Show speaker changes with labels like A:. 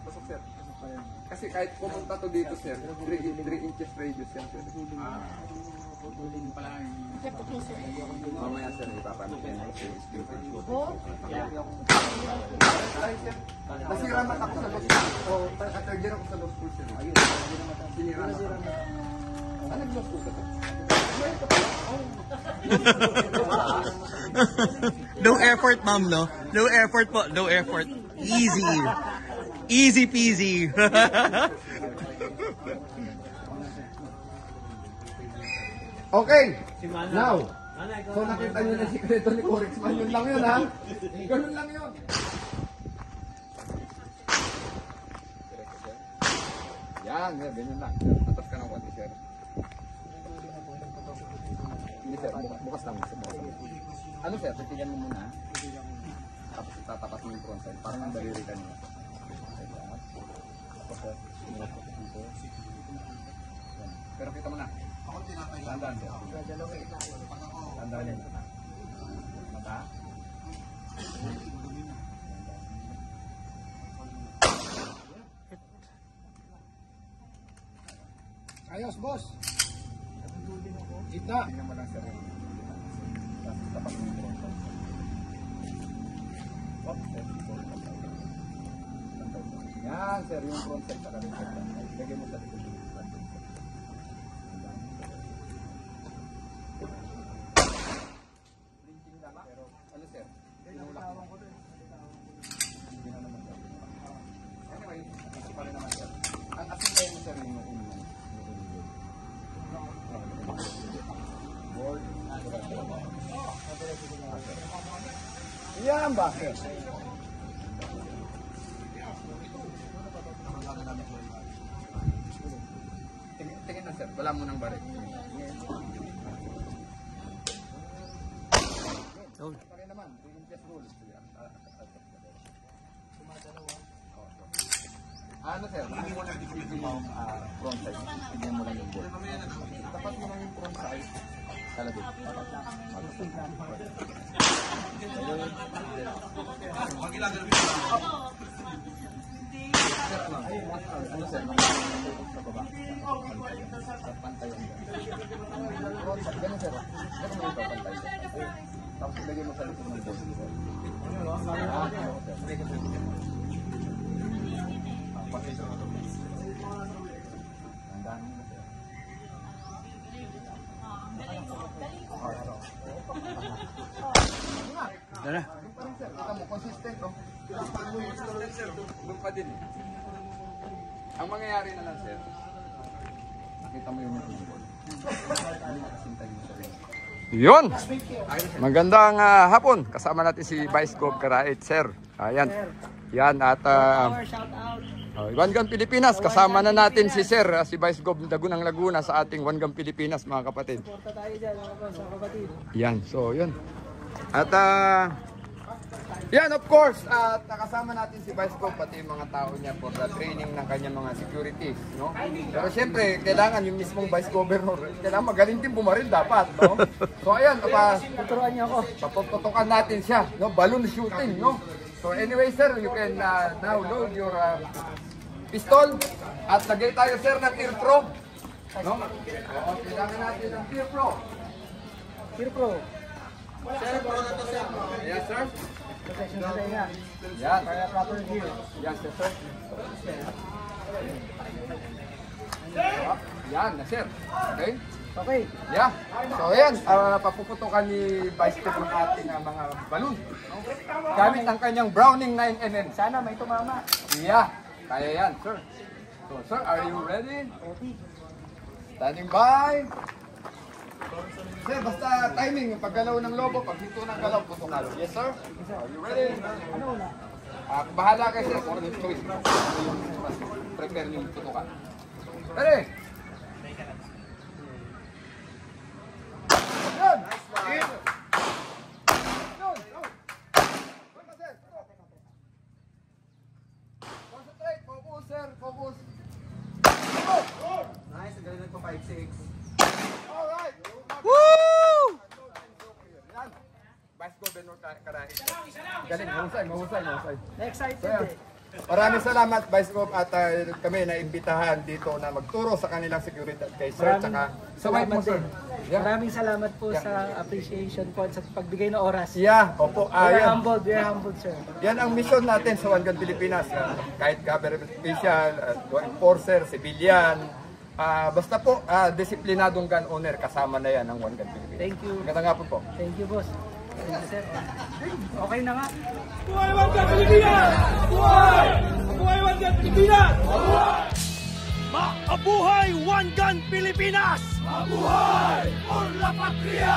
A: Pasok, sir. Kasi kahit pumunta to dito, sir, 3 inches radius yan, sir. Mamaya, sir, ipapamit yan. Nasira mat ako sa law school. O, third year ako sa law school, sir. Ayun, sinira mat ako. Ano nag-law school ka, sir?
B: No effort, ma'am, no? No effort po, no effort. Easy. Easy peasy.
A: Okay, now, so nakita nyo na si sikreto ni Corexman, yun lang yun, ha? Ganun lang yun. Yan, ganyan lang. Atas ka ng konti, sir. Hindi, sir, bukas lang. Ano, sir, titigan mo muna. Tapos itatapat mo yung front side. Parang ang daliri ka niya. Tapos, sir, dito. Pero kita mo na. Tandaan, sir. Tandaan yan. Mata.
C: Ayos, boss. Gitna.
A: Tingnan mo lang, sir. Tapos tapat mo yung front side. Yan, sir, yung front side sa kaling side. Lagay mo sa likod. Blinking lang, pero ano, sir? Tinulak mo. Hindi na naman, sir. Anyway, kasi pa rin naman, sir. Ang asin kayo mo, sir, yung ulo. Board. Yan ba, sir? Tingin na, sir. Wala mo nang barik. Pa rin naman. 3 inches rule. Ano, sir? Hindi mo lang isipin yung front side. Isipin mo lang yung board. Tapat mo lang yung front side. Kalabit. Ano, sir? Sa baba. Pantayan. Front side. Ganun, sir. Ganun mo ito, pantayan. Tapos ilagay mo sa likod ng board.
B: Tara.
A: Kita mo, consistent, no? Doon pa din. Ang mangyayari na lang, sir, nakita mo yung ball. Hindi nakasintay mo siya. Yun! Magandang hapon. Kasama natin si Vice Gov Karait, sir. Ayan. Yan at One Gun Pilipinas. Kasama na natin si sir, si Vice Gov Dagunang Laguna sa ating One Gun Pilipinas, mga kapatid.
C: Suporta tayo dyan, mga kapatid.
A: Yan, so yun. At yan, of course, at nakasama natin si Vice Gov, pati yung mga tao niya for the training ng kanyang mga securities, no? Pero siyempre, kailangan yung mismong Vice Governor, kailangan magaling din bumaril dapat, no? So ayan,
C: Tuturuan niyo ako.
A: paputukan natin siya, no? Balloon shooting, no? So anyway, sir, you can now load your pistol at lagay tayo, sir, ng Ear Pro, no? Oo, kailangan natin ng Ear Pro.
C: Ear Pro.
A: Sir, pro na to, sir. Yes, sir.
C: Protection sa tayo nga.
A: Yan.
C: Para proper gear.
A: Yan, sir. Yan, na, sir. Okay?
C: Okay.
A: Yeah. So, ayan. Papuputukan ni Vice Gov ng ating mga balloon. Gamit ang kanyang Browning 9mm.
C: Sana may tumama.
A: Yeah. Kaya yan, sir. So, sir, are you ready?
C: Ready.
A: Standing by. Sir, basta timing. Paggalaw ng lobo, pag hinto ng galaw, putukan. Yes, sir. Are you ready?
C: Ano una?
A: Bahala kayo, sir. Kung ano yung choice mo. Prepare yung putukan. Ready? Yun! Yun! Concentrate! Focus, sir! Focus! Nice! Ang galing ko 5-6. Alright!
B: Woo!
A: Yan! Vice Governor Karait. Galing, mahusay, mahusay, mahusay.
C: Na-excited
A: So, yan.
C: eh.
A: Maraming salamat, Vice Gov, at kami naimbitahan dito na magturo sa kanilang security at kay Sir, tsaka sa wife mo, Sir. Yeah.
C: Maraming salamat po sa appreciation po at sa pagbigay ng oras.
A: Yeah, opo.
C: We
A: Yan.
C: are humbled, sir.
A: Yan ang mission natin sa One Gun Pilipinas. Kahit government official, law enforcer, civilian, basta po, disiplinadong gun owner, kasama na yan ang One Gun Pilipinas.
C: Thank you.
A: Maganda nga po po.
C: Thank you, boss. Thank you, sir. Okay na nga.
D: Buhay One Gun Pilipinas! Buhay! Buhay One Gun Pilipinas! Buhay! Mabuhay One Gun Pilipinas! Mabuhay! Por la Patria!